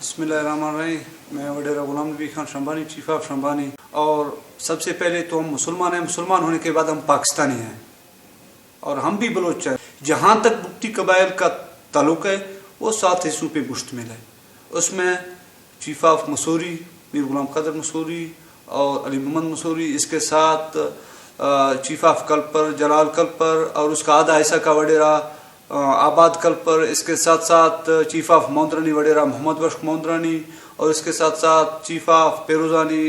बिस्मिल्लाहिर्रहमानिर्रहीम। मैं वडेरा Ghulam Nabi Khan शंबानी, chief of शंबानी। और सबसे पहले तो हम मुसलमान हैं, मुसलमान होने के बाद हम पाकिस्तानी हैं और हम भी बलोच हैं। जहाँ तक बुगटी कबाइल का ताल्लुक है वो 7 हिस्सों पे मुश्तमिल है। उसमें चीफ ऑफ मसूरी मीर गुलाम कदर मसूरी और अली मोहम्मद मसूरी, इसके साथ चीफ ऑफ कल्पर जलाल कल्पर और उसका आधा हिस्सा का वडेरा आबाद कल्पर, इसके साथ साथ चीफ ऑफ मौदरानी वडेरा मोहम्मद बख्श मौदरानी, और इसके साथ साथ चीफ ऑफ पेरोजानी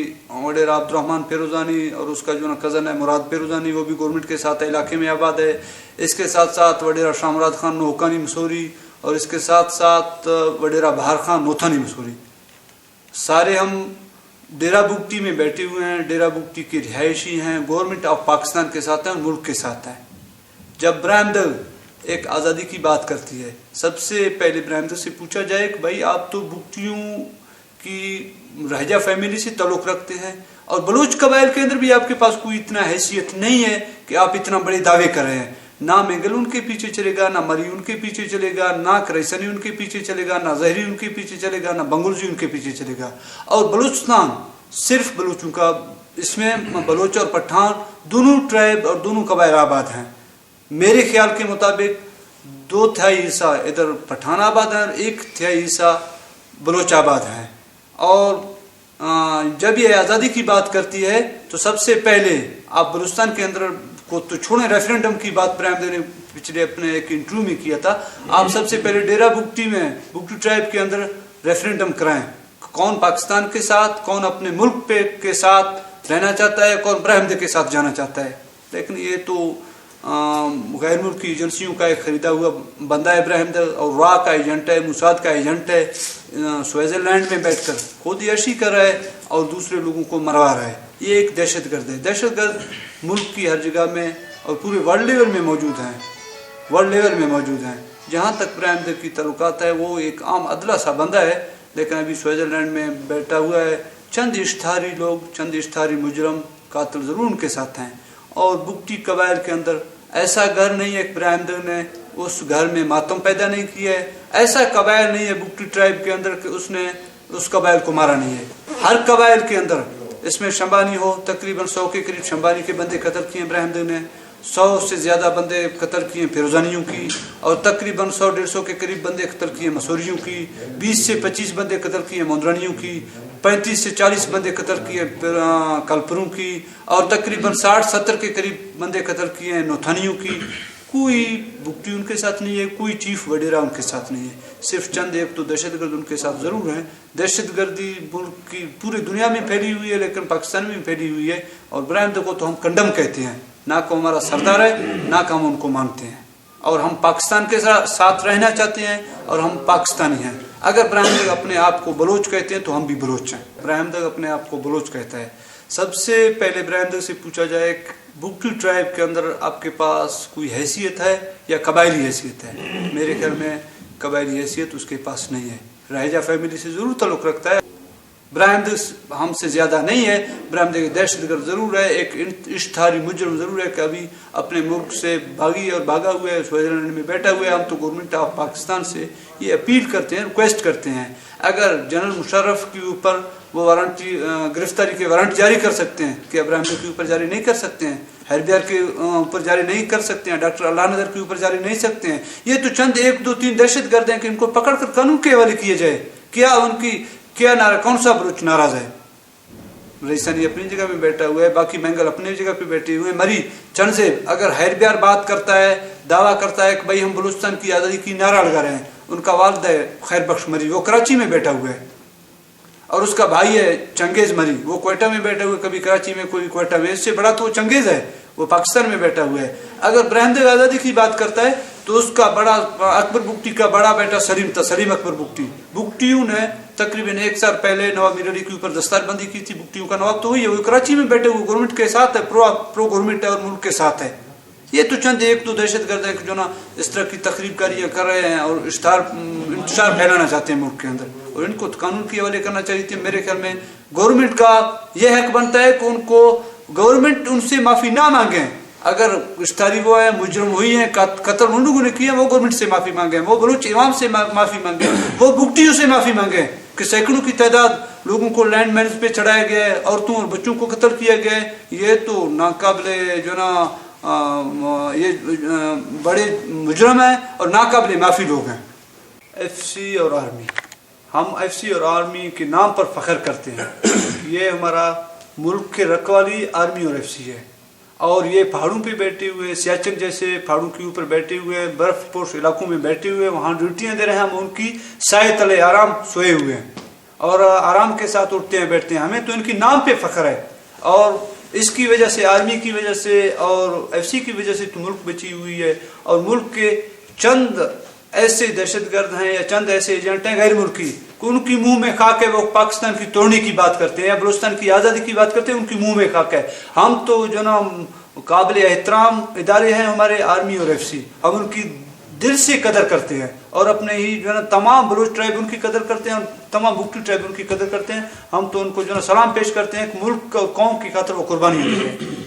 वडेरा अब्दुर्रहमान पेरोजानी, और उसका जो ना कज़न है मुराद पेरोजानी, वो भी गवर्नमेंट के साथ इलाके में आबाद है। इसके साथ साथ वडेरा शामराद खान नोहकानी मसूरी, और इसके साथ साथ वडेरा बहार खान नोथानी मसूरी। सारे हम डेरा बुगटी में बैठे हुए हैं, डेरा बुगटी के रिहायशी हैं, गवर्नमेंट ऑफ पाकिस्तान के साथ है और मुल्क के साथ है। जब ब्राह्मण एक आज़ादी की बात करती है, सबसे पहले ब्राह्मण से पूछा जाए कि भाई आप तो बुगटियों की रहजा फैमिली से ताल्लुक़ रखते हैं और बलूच कबाइल के अंदर भी आपके पास कोई इतना हैसियत नहीं है कि आप इतना बड़े दावे कर रहे हैं। ना मेंगल उनके पीछे चलेगा, ना मरी उनके पीछे चलेगा, ना करैसनी उनके पीछे चलेगा, ना जहरी उनके पीछे चलेगा, ना बंगुलजी उनके पीछे चलेगा। और बलूचिस्तान सिर्फ बलूचों का, इसमें बलोच और पठान दोनों ट्राइब और दोनों कबाइल आबाद हैं। मेरे ख्याल के मुताबिक 2/3 हिस्सा इधर पठान आबाद है और 1/3 हिस्सा बलोच आबाद है। और जब ये आज़ादी की बात करती है तो सबसे पहले आप बलूचिस्तान के अंदर को तो छोड़ें, रेफरेंडम की बात प्रेम ने पिछले अपने एक इंटरव्यू में किया था। आप सबसे पहले डेरा बुगटी में बुगटी ट्राइब के अंदर रेफरेंडम कराएं, कौन पाकिस्तान के साथ, कौन अपने मुल्क पे के साथ रहना चाहता है, कौन ब्राह्मण के साथ जाना चाहता है। लेकिन ये तो गैर मुल्की एजेंसियों का एक खरीदा हुआ बंदा है ब्राह्मण, और रा का एजेंट है, मुसाद का एजेंट है, स्विट्जरलैंड में बैठकर खुद याशी कर रहा है और दूसरे लोगों को मरवा रहा है। ये एक दहशतगर्द है। दहशतगर्द मुल्क की हर जगह में और पूरे वर्ल्ड लेवल में मौजूद हैं, वर्ल्ड लेवल में मौजूद हैं। जहाँ तक ब्राह्मण की ताल्लुकात है वो एक आम अदला सा बंदा है, लेकिन अभी स्विट्जरलैंड में बैठा हुआ है। चंद इश्तहारी लोग, चंद इश्तहारी मुजरम कातिल ज़रूर उनके साथ हैं। और बुगटी कबाइल के अंदर ऐसा घर नहीं है, ब्राह्मण ने उस घर में मातम पैदा नहीं किया है। ऐसा कबाइल नहीं है बुगटी ट्राइब के अंदर कि उसने उस कबाइल को मारा नहीं है। हर कबाइल के अंदर, इसमें शंबानी हो, तकरीबन 100 के करीब शंबानी के बंदे कत्ल किए ब्राह्मण ने, 100 से ज़्यादा बंदे कत्ल किए फिरोजानियों की, और तकरीबन 100-150 के करीब बंदे कत्ल किए मसूरियों की, 20 से 25 बंदे कत्ल किए मौदरानियों की, 35 से 40 बंदे कत्ल किए कल्परों की, और तकरीबन 60-70 के करीब बंदे कत्ल किए नोथानियों की। कोई बुगटी उनके साथ नहीं है, कोई चीफ वडेरा उनके साथ नहीं है। सिर्फ चंद एक तो दहशतगर्द उनके साथ ज़रूर हैं। दहशतगर्दी मुल्क की पूरी दुनिया में फैली हुई है, लेकिन पाकिस्तान में फैली हुई है। और ब्राह्मण को तो हम कंडम कहते हैं, ना को हमारा सरदार है, ना को हम उनको मानते हैं। और हम पाकिस्तान के साथ रहना चाहते हैं और हम पाकिस्तानी हैं। अगर ब्राह्मण अपने आप को बलोच कहते हैं तो हम भी बलोच हैं। ब्राह्मण अपने आप को बलोच कहता है। सबसे पहले ब्राह्मण से पूछा जाए बुगटी ट्राइब के अंदर आपके पास कोई हैसियत है या कबायली हैसियत है? मेरे ख्याल में कबायली हैसियत उसके पास नहीं है। रहजा फैमिली से ज़रूर ताल्लुक़ रखता है, ब्राह्मण हमसे ज़्यादा नहीं है। ब्राह्मण के दहशतगर्द ज़रूर है, एक इश्तहारी मुजरम ज़रूर है कि अभी अपने मुल्क से भागा हुआ है, स्विट्जरलैंड में बैठा हुआ है। हम तो गवर्नमेंट ऑफ पाकिस्तान से ये अपील करते हैं, रिक्वेस्ट करते हैं, अगर जनरल मुशर्रफ के ऊपर वो वारंट गिरफ्तारी के वारंट जारी कर सकते हैं, क्या ब्राह्मण के ऊपर जारी नहीं कर सकते हैं? हैरबियार के ऊपर जारी नहीं कर सकते हैं? डॉक्टर अल्लाह नदर के ऊपर जारी नहीं सकते हैं? ये तो चंद 1-2-3 दहशतगर्द हैं कि इनको पकड़ कर कानून के हवाले किए जाए। क्या उनकी क्या नारा, कौन सा बलूच नाराज है? रईसानी अपनी जगह पे बैठा हुआ है, बाकी मेंगल अपनी जगह पे बैठे हुए हैं। मरी चंदजेब अगर हैरबियार बात करता है, दावा करता है कि भाई हम बलूचिस्तान की आज़ादी की नारा लगा रहे हैं, उनका वालिद है खैर बख्श मरी, वो कराची में बैठा हुआ है, और उसका भाई है चंगेज़ मरी, वो कोयटा में बैठा हुआ है, कभी कराची में कोई कोयटा में। इससे बड़ा तो वो चंगेज़ है, वो पाकिस्तान में बैठा हुआ है। अगर ब्राह्मण आज़ादी की बात करता है तो उसका बड़ा अकबर बुगटी का बड़ा बेटा सलीम था, सलीम अकबर बुगटी। बुगटियों ने तकरीबन 1 साल पहले नवाब मीर अली के ऊपर दस्तारबंदी की थी। बुगटियों का नवाब तो हुई है, वो कराची में बैठे हुए गवर्नमेंट के साथ है, प्रो गवर्नमेंट है और मुल्क के साथ है। ये तो चंद 1-2 दहशतगर्द है जो ना इस तरह की तकरीबकारियाँ कर रहे हैं और इंतशार फैलाना चाहते हैं मुल्क के अंदर, और इनको कानून के हवाले करना चाहिए। मेरे ख्याल में गवर्नमेंट का यह हक बनता है कि उनको गवर्नमेंट उनसे माफ़ी ना मांगे। अगर इश्तारी वो है, मुजरम हुई है, कत्ल उन लोगों ने किया, वो गवर्नमेंट से माफ़ी मांगे, वो बलूच इमाम से माफ़ी मांगे, वो बुगटियों से माफ़ी मांगे कि सैकड़ों की तादाद लोगों को लैंड माइन्स पे चढ़ाया गया है, औरतों और बच्चों को कत्ल किया गया है, ये तो नाकाबिले जो ना ये बड़े मुजरम हैं और नाकाबिले माफ़ी लोग हैं। एफसी और आर्मी, हम एफसी और आर्मी के नाम पर फ़ख्र करते हैं। ये हमारा मुल्क के रखवाली आर्मी और एफसी है, और ये पहाड़ों पे बैठे हुए, सियाचिन जैसे पहाड़ों के ऊपर बैठे हुए, बर्फ पोश इलाकों में बैठे हुए वहाँ ड्यूटियाँ दे रहे हैं। हम उनकी साए तले आराम सोए हुए हैं और आराम के साथ उठते हैं बैठते हैं। हमें तो इनके नाम पे फ़ख्र है, और इसकी वजह से, आर्मी की वजह से और एफसी की वजह से तो मुल्क बची हुई है। और मुल्क के चंद ऐसे दहशतगर्द हैं या चंद ऐसे एजेंट हैं गैर मुल्की, उनकी मुंह में खाक है, वो पाकिस्तान की तोड़ने की बात करते हैं या बलूचिस्तान की आज़ादी की बात करते हैं, उनकी मुंह में खाक है। हम तो जो ना काबिल एहतराम इदारे हैं हमारे आर्मी और एफसी, हम उनकी दिल से कदर करते हैं और अपने ही जो ना तमाम बलूच ट्राइब उनकी कदर करते हैं और तमाम बुगटी ट्राइब उनकी कदर करते हैं। हम तो उनको जो ना सलाम पेश करते हैं, मुल्क कौम की खातिर वो कुर्बानी देते हैं।